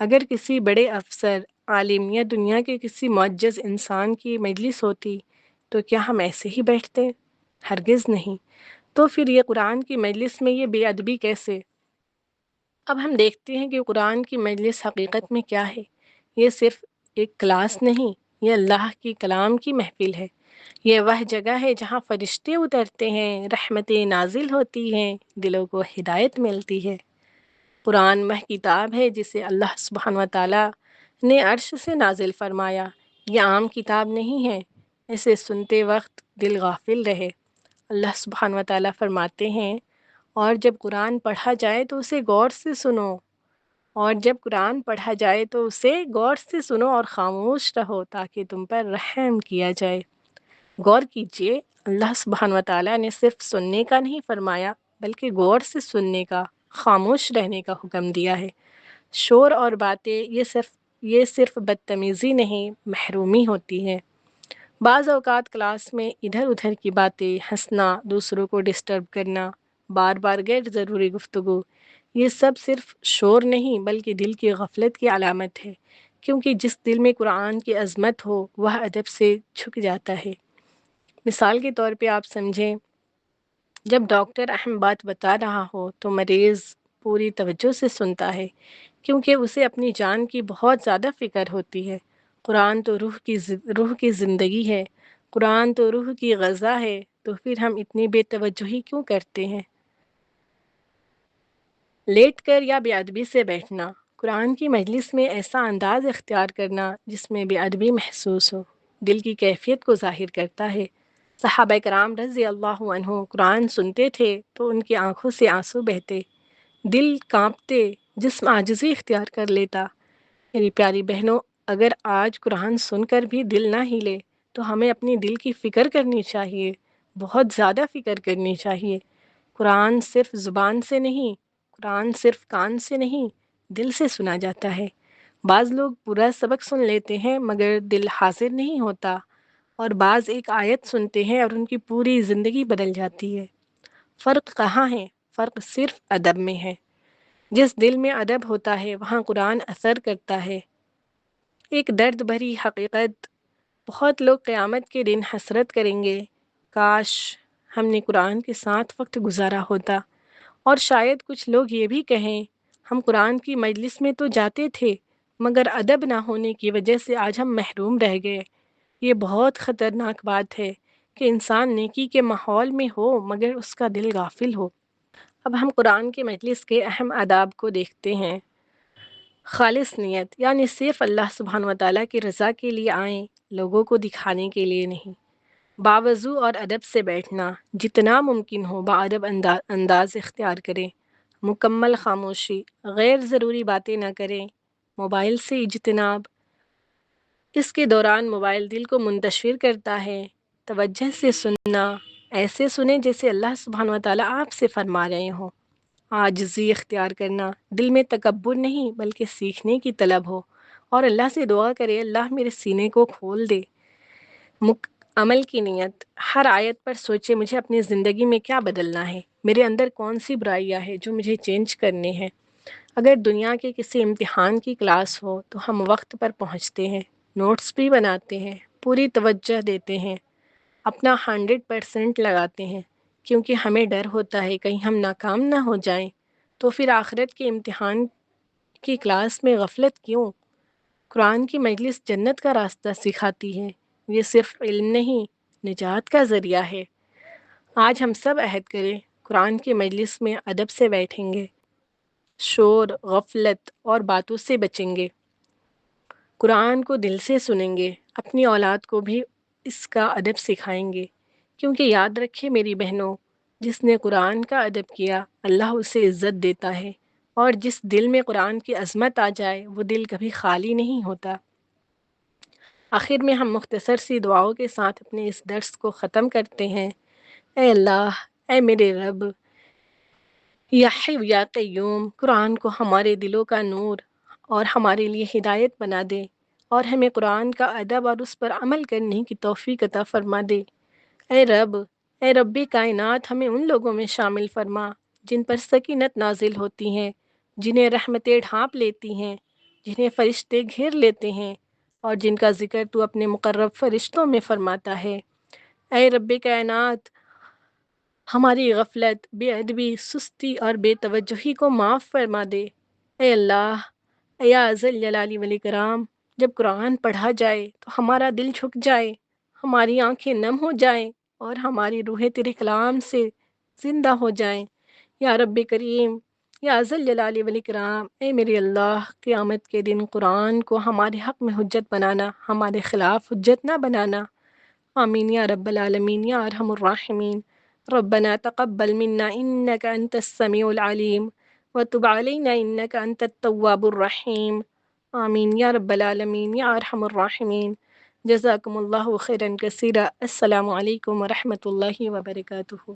اگر کسی بڑے افسر، عالم یا دنیا کے کسی معجز انسان کی مجلس ہوتی تو کیا ہم ایسے ہی بیٹھتے؟ ہرگز نہیں۔ تو پھر یہ قرآن کی مجلس میں یہ بے ادبی کیسے؟ اب ہم دیکھتے ہیں کہ قرآن کی مجلس حقیقت میں کیا ہے۔ یہ صرف ایک کلاس نہیں، یہ اللہ کی کلام کی محفل ہے۔ یہ وہ جگہ ہے جہاں فرشتے اترتے ہیں، رحمتیں نازل ہوتی ہیں، دلوں کو ہدایت ملتی ہے۔ قرآن وہ کتاب ہے جسے اللہ سبحانہ و تعالیٰ نے عرش سے نازل فرمایا۔ یہ عام کتاب نہیں ہے، اسے سنتے وقت دل غافل رہے۔ اللہ سبحانہ و تعالیٰ فرماتے ہیں، اور جب قرآن پڑھا جائے تو اسے غور سے سنو، اور جب قرآن پڑھا جائے تو اسے غور سے سنو اور خاموش رہو تاکہ تم پر رحم کیا جائے۔ غور کیجئے، اللہ سبحانہ و تعالیٰ نے صرف سننے کا نہیں فرمایا بلکہ غور سے سننے کا، خاموش رہنے کا حکم دیا ہے۔ شور اور باتیں یہ صرف بدتمیزی نہیں، محرومی ہوتی ہے۔ بعض اوقات کلاس میں ادھر ادھر کی باتیں، ہنسنا، دوسروں کو ڈسٹرب کرنا، بار بار غیر ضروری گفتگو، یہ سب صرف شور نہیں بلکہ دل کی غفلت کی علامت ہے، کیونکہ جس دل میں قرآن کی عظمت ہو وہ ادب سے جھک جاتا ہے۔ مثال کے طور پہ آپ سمجھیں، جب ڈاکٹر اہم بات بتا رہا ہو تو مریض پوری توجہ سے سنتا ہے، کیونکہ اسے اپنی جان کی بہت زیادہ فکر ہوتی ہے۔ قرآن تو روح کی زندگی ہے، قرآن تو روح کی غذا ہے، تو پھر ہم اتنی بے توجہی کیوں کرتے ہیں؟ لیٹ کر یا بے ادبی سے بیٹھنا، قرآن کی مجلس میں ایسا انداز اختیار کرنا جس میں بے ادبی محسوس ہو، دل کی کیفیت کو ظاہر کرتا ہے۔ صحابہ کرام رضی اللہ عنہ قرآن سنتے تھے تو ان کی آنکھوں سے آنسو بہتے، دل کانپتے، جسم عاجزی اختیار کر لیتا۔ میری پیاری بہنوں، اگر آج قرآن سن کر بھی دل نہ ہلے تو ہمیں اپنی دل کی فکر کرنی چاہیے، بہت زیادہ فکر کرنی چاہیے۔ قرآن صرف زبان سے نہیں، قرآن صرف کان سے نہیں، دل سے سنا جاتا ہے۔ بعض لوگ پورا سبق سن لیتے ہیں مگر دل حاضر نہیں ہوتا، اور بعض ایک آیت سنتے ہیں اور ان کی پوری زندگی بدل جاتی ہے۔ فرق کہاں ہے؟ فرق صرف ادب میں ہے۔ جس دل میں ادب ہوتا ہے وہاں قرآن اثر کرتا ہے۔ ایک درد بھری حقیقت، بہت لوگ قیامت کے دن حسرت کریں گے، کاش ہم نے قرآن کے ساتھ وقت گزارا ہوتا۔ اور شاید کچھ لوگ یہ بھی کہیں، ہم قرآن کی مجلس میں تو جاتے تھے مگر ادب نہ ہونے کی وجہ سے آج ہم محروم رہ گئے۔ یہ بہت خطرناک بات ہے کہ انسان نیکی کے ماحول میں ہو مگر اس کا دل غافل ہو۔ اب ہم قرآن کی مجلس کے اہم آداب کو دیکھتے ہیں۔ خالص نیت، یعنی صرف اللہ سبحانہ و تعالیٰ کی رضا کے لیے آئیں، لوگوں کو دکھانے کے لیے نہیں۔ باوضو اور ادب سے بیٹھنا، جتنا ممکن ہو باادب انداز اختیار کریں۔ مکمل خاموشی، غیر ضروری باتیں نہ کریں۔ موبائل سے اجتناب، اس کے دوران موبائل دل کو منتشر کرتا ہے۔ توجہ سے سننا، ایسے سنیں جیسے اللہ سبحانہ و تعالیٰ آپ سے فرما رہے ہوں۔ عاجزی اختیار کرنا، دل میں تکبر نہیں بلکہ سیکھنے کی طلب ہو، اور اللہ سے دعا کرے اللہ میرے سینے کو کھول دے۔ عمل کی نیت، ہر آیت پر سوچے مجھے اپنی زندگی میں کیا بدلنا ہے، میرے اندر کون سی برائیاں ہیں جو مجھے چینج کرنے ہیں۔ اگر دنیا کے کسی امتحان کی کلاس ہو تو ہم وقت پر پہنچتے ہیں، نوٹس بھی بناتے ہیں، پوری توجہ دیتے ہیں، اپنا 100% لگاتے ہیں، کیونکہ ہمیں ڈر ہوتا ہے کہیں ہم ناکام نہ ہو جائیں۔ تو پھر آخرت کے امتحان کی کلاس میں غفلت کیوں؟ قرآن کی مجلس جنت کا راستہ سکھاتی ہے، یہ صرف علم نہیں، نجات کا ذریعہ ہے۔ آج ہم سب عہد کریں، قرآن کی مجلس میں ادب سے بیٹھیں گے، شور، غفلت اور باتوں سے بچیں گے، قرآن کو دل سے سنیں گے، اپنی اولاد کو بھی اس کا ادب سکھائیں گے، کیونکہ یاد رکھے میری بہنوں، جس نے قرآن کا ادب کیا اللہ اسے عزت دیتا ہے، اور جس دل میں قرآن کی عظمت آ جائے وہ دل کبھی خالی نہیں ہوتا۔ آخر میں ہم مختصر سی دعاؤں کے ساتھ اپنے اس درس کو ختم کرتے ہیں۔ اے اللہ، اے میرے رب، یا حی یا قیوم، قرآن کو ہمارے دلوں کا نور اور ہمارے لیے ہدایت بنا دے، اور ہمیں قرآن کا ادب اور اس پر عمل کرنے کی توفیق عطا فرما دے۔ اے رب، اے رب کائنات، ہمیں ان لوگوں میں شامل فرما جن پر سکینت نازل ہوتی ہیں، جنہیں رحمتیں ڈھانپ لیتی ہیں، جنہیں فرشتے گھیر لیتے ہیں اور جن کا ذکر تو اپنے مقرب فرشتوں میں فرماتا ہے۔ اے رب کائنات، ہماری غفلت، بے ادبی، سستی اور بے توجہی کو معاف فرما دے۔ اے اللہ، یا ذل جلال والاکرام، جب قرآن پڑھا جائے تو ہمارا دل جھک جائے، ہماری آنکھیں نم ہو جائیں اور ہماری روحیں تیرے کلام سے زندہ ہو جائیں۔ یا رب کریم، یا ذل جلال والاکرام، اے میرے اللہ، قیامت کے دن قرآن کو ہمارے حق میں حجت بنانا، ہمارے خلاف حجت نہ بنانا۔ آمین یا رب العالمین یا ارحم الراحمین۔ ربنا تقبل منا انك انت السميع العليم وتب علينا انك انت التواب الرحيم۔ آمین یا رب العالمین یا ارحم الراحمین۔ جزاکم اللہ خیرا کثیرا۔ السلام علیکم ورحمۃ اللہ وبرکاتہ۔